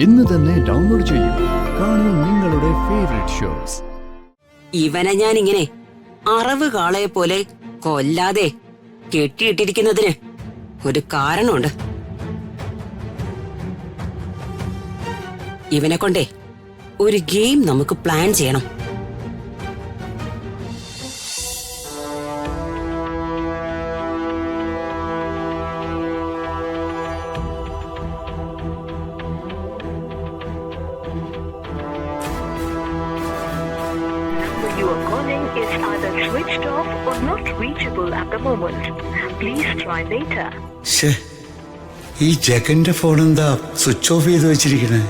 ഇന്ന് തന്നെ ഡൗൺലോഡ് ചെയ്യൂ. കാണൂ നിങ്ങളുടെ ഫേവറേറ്റ് ഷോസ്. ഇവനെ ഞാനിങ്ങനെ അറവ് കാളയെ പോലെ കൊല്ലാതെ കെട്ടിയിട്ടിരിക്കുന്നതിന് ഒരു കാരണമുണ്ട്. ഇവനെ കൊണ്ടേ ഒരു ഗെയിം നമുക്ക് പ്ലാൻ ചെയ്യണം. You are calling is either switched off or not reachable at the moment. Please try later. ഈ ചെക്കൻ്റെ ഫോൺ എന്താ സ്വിച്ച് ഓഫ് ചെയ്ത് വെച്ചിരിക്കണേ?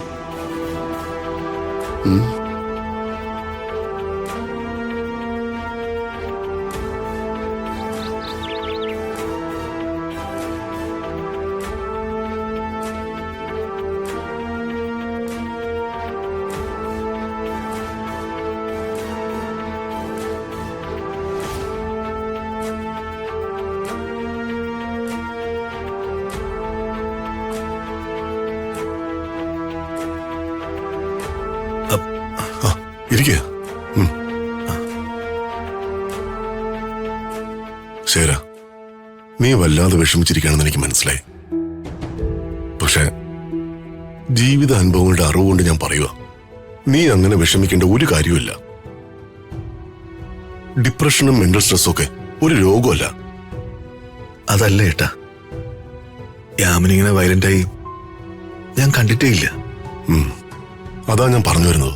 ശര, നീ വല്ലാതെ വിഷമിച്ചിരിക്കുകയാണെന്ന് എനിക്ക് മനസ്സിലായി. പക്ഷെ ജീവിത അനുഭവങ്ങളുടെ അറിവുകൊണ്ട് ഞാൻ പറയുക, നീ അങ്ങനെ വിഷമിക്കേണ്ട ഒരു കാര്യമില്ല. ഡിപ്രഷനും മെന്റൽ സ്ട്രെസ്സും ഒക്കെ ഒരു രോഗമല്ല. അതല്ല ഏട്ടാ, യാമിനിങ്ങനെ വയലന്റായി ഞാൻ കണ്ടിട്ടേ ഇല്ല. അതാ ഞാൻ പറഞ്ഞു വരുന്നത്.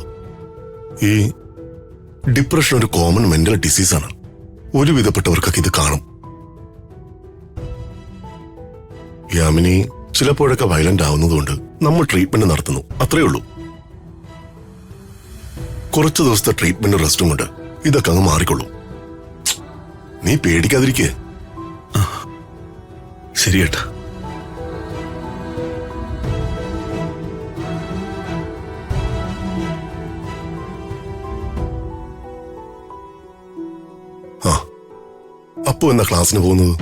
ഈ ഡിപ്രഷൻ ഒരു കോമൺ മെന്റൽ ഡിസീസാണ്. ഒരുവിധപ്പെട്ടവർക്കൊക്കെ ഇത് കാണും. യാമിനി ചിലപ്പോഴൊക്കെ വയലന്റ് ആവുന്നതുകൊണ്ട് നമ്മൾ ട്രീറ്റ്മെന്റ് നടത്തുന്നു, അത്രേ ഉള്ളൂ. കുറച്ചു ദിവസത്തെ ട്രീറ്റ്മെന്റ് റെസ്റ്റും കൊണ്ട് ഇതൊക്കെ അങ്ങ് മാറിക്കൊള്ളൂ. നീ പേടിക്കാതിരിക്കേ. ശരി ഏട്ടാ. അപ്പോ എന്നാ ക്ലാസ്സിന് പോകുന്നത്?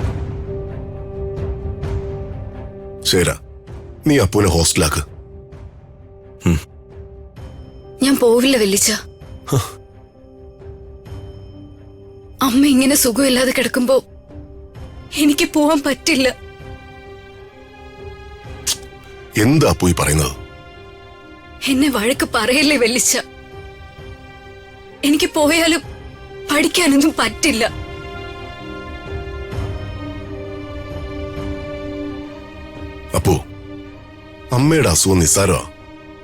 ശരാ, നീ അപ്പൂനെ ഹോസ്റ്റലാക്ക്. ഞാൻ പോവില്ല വല്ലിച്ച. അമ്മ ഇങ്ങനെ സുഖമില്ലാതെ കിടക്കുമ്പോ എനിക്ക് പോവാൻ പറ്റില്ല. എന്താ അപ്പൂ ഈ പറയുന്നത്? എന്നെ വഴക്ക് പറയല്ലേ വല്ലിച്ച. എനിക്ക് പോയാലും പഠിക്കാനൊന്നും പറ്റില്ല. അപ്പോ അമ്മയുടെ അസുഖം നിസ്സാരമാ,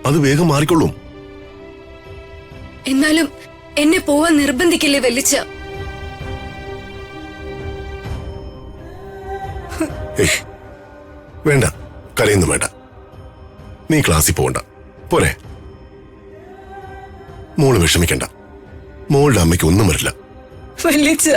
അത് വേഗം മാറിക്കൊള്ളും. എന്നാലും എന്നെ പോവാൻ നിർബന്ധിക്കില്ലേ വല്ലിച്ച. വേണ്ട, കരയൊന്നും വേണ്ട. നീ ക്ലാസ്സിൽ പോകണ്ട, പോരെ? മോള് വിഷമിക്കണ്ട. മോളുടെ അമ്മയ്ക്ക് ഒന്നും വരില്ല. വല്ലിച്ച,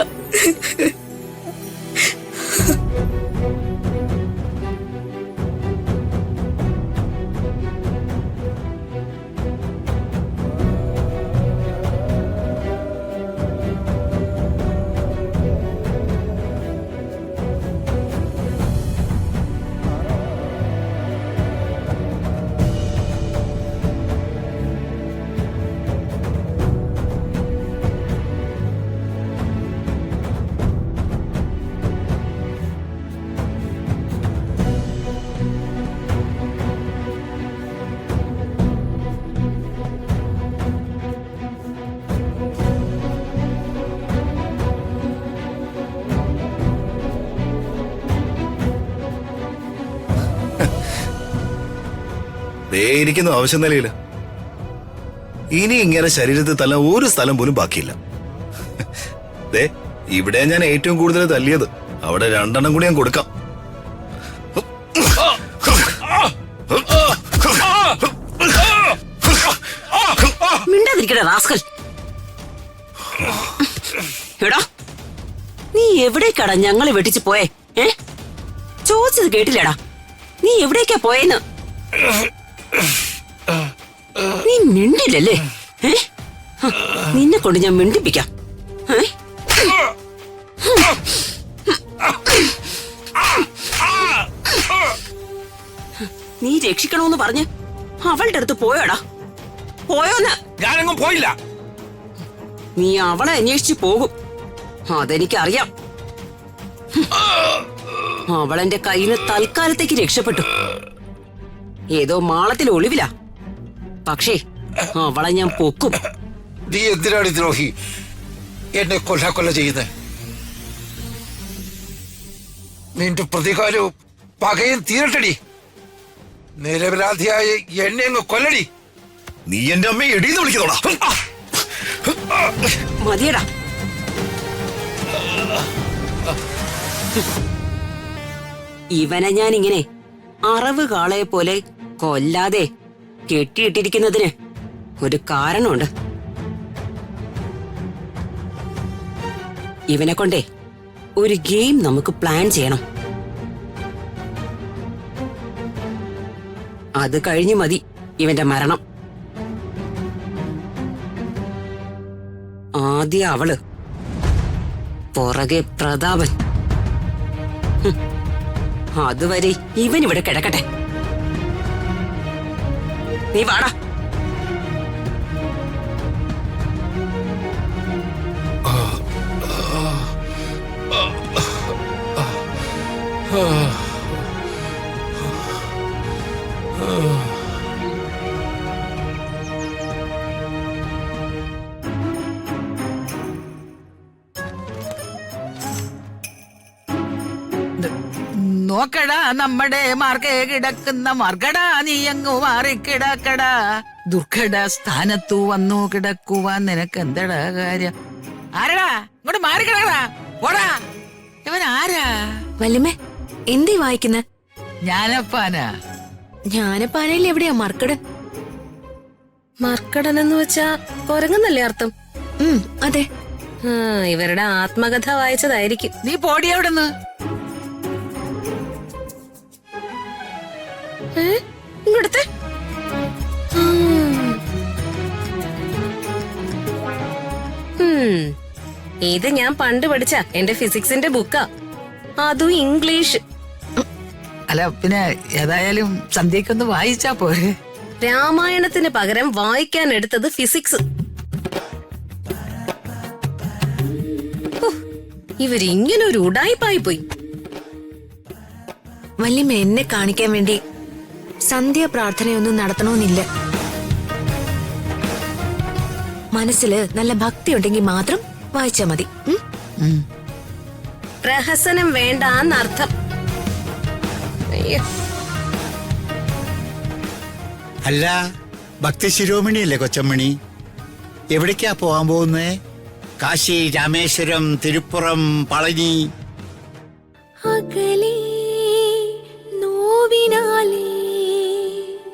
ഇരിക്കുന്നു ആവശ്യം നിലയില്ല. ഇനി ഇങ്ങനെ ശരീരത്തിൽ തല്ലാൻ ഒരു സ്ഥലം പോലും ബാക്കിയില്ല. ഇവിടെ ഞാൻ ഏറ്റവും കൂടുതൽ തല്ലിയത്. അവിടെ 2 കൂടി ഞാൻ കൊടുക്കാം. മിണ്ടാതിരിക്കടാ റാസ്കൽ. എടാ, നീ എവിടേക്കാടാ ഞങ്ങളെ വെട്ടിച്ച് പോയേ? ചോദിച്ചത് കേട്ടില്ലടാ. നീ എവിടേക്കാ പോയെന്ന്? നീ മിണ്ടില്ലല്ലേ? നിന്നെ കൊണ്ട് ഞാൻ മിണ്ടിപ്പിക്കാം. നീ രക്ഷിക്കണമെന്ന് പറഞ്ഞ് അവളുടെ അടുത്ത് പോയോടാ? പോയോന്ന്? ഞാനെങ്ങും പോയില്ല. നീ അവളെ അന്വേഷിച്ചു പോകും, അതെനിക്കറിയാം. അവളെന്റെ കയ്യിൽ നിന്ന് തൽക്കാലത്തേക്ക് രക്ഷപ്പെട്ടു. ഏതോ മാളത്തിൽ ഒളിവില. പക്ഷേ അവളെ ഞാൻ പൊക്കും. നീ എന്തിനാണ് ദ്രോഹി എന്നെ കൊല്ല ചെയ്യുന്നത്? നിന്റെ പ്രതികാരവും പകയും തീരട്ടടി. നിരപരാധിയായ എന്നെ അങ്ങ് കൊല്ലടി. നീ എന്റെ അമ്മയെ എടീന്ന് വിളിക്കുന്നോടാ. മതിയടാ. ഇവനെ ഞാൻ ഇങ്ങനെ അറവ് കാളയെ പോലെ കൊല്ലാതെ കെട്ടിയിട്ടിരിക്കുന്നതിന് ഒരു കാരണമുണ്ട്. ഇവനെ കൊണ്ടേ ഒരു ഗെയിം നമുക്ക് പ്ലാൻ ചെയ്യണം. അത് കഴിഞ്ഞു മതി ഇവന്റെ മരണം. ആദ്യം അവള്, പുറകെ പ്രതാപൻ. അതുവരെ ഇവൻ ഇവിടെ കിടക്കട്ടെ. നീ വാടാ. നോക്കടാ നമ്മുടെ മാർഗേ കിടക്കുന്ന മർഗടാ, നീ അങ്ങ് മാറിക്കിടക്കടാ. ദുർഘട സ്ഥാനത്തു വന്നു കിടക്കുവാൻ നിനക്ക് എന്തടാ കാര്യം? ആരടാ ഇങ്ങോട്ട് മാറിക്കിടക്കടാ, ഓടാ. ഇവൻ ആരാ? വല്യമ്മേ, എന്തീ വായിക്കുന്നെ? ഞാനപ്പാനാ. ജ്ഞാനപ്പാനയിൽ എവിടെയാ മർക്കടൻ? മർക്കടൻ എന്ന് വെച്ചാ കൊരങ്ങന്നല്ലേ അർത്ഥം? അതെ. ഇവരുടെ ആത്മകഥ വായിച്ചതായിരിക്കും. നീ പോടി എവിടെന്ന്? ഇങ്ങോട്ടത്തെ ഇത് ഞാൻ പണ്ട് പഠിച്ച എന്റെ ഫിസിക്സിന്റെ ബുക്കാ, അതും ഇംഗ്ലീഷ്. അല്ല പിന്നെ ഏതായാലും സന്ധ്യക്കൊന്ന് വായിച്ചാ പോരെ. രാമായണത്തിന് പകരം വായിക്കാൻ എടുത്തത് ഫിസിക്സ്. ഇവരിങ്ങനെ ഒരു ഉടായിപ്പായി പോയി. വല്യമ്മ എന്നെ കാണിക്കാൻ വേണ്ടി സന്ധ്യ പ്രാർത്ഥനയൊന്നും നടത്തണമെന്നില്ല. മനസ്സില് നല്ല ഭക്തി ഉണ്ടെങ്കിൽ മാത്രം വായിച്ചാ മതി. പ്രഹസനം വേണ്ടാന്നർത്ഥം. അല്ല, ഭക്തി ശിരോമണിയല്ലേ കൊച്ചമ്മണി? എവിടേക്കാ പോകാൻ പോകുന്നേ? കാശി, രാമേശ്വരം, തിരുപ്പുറം, പളനി?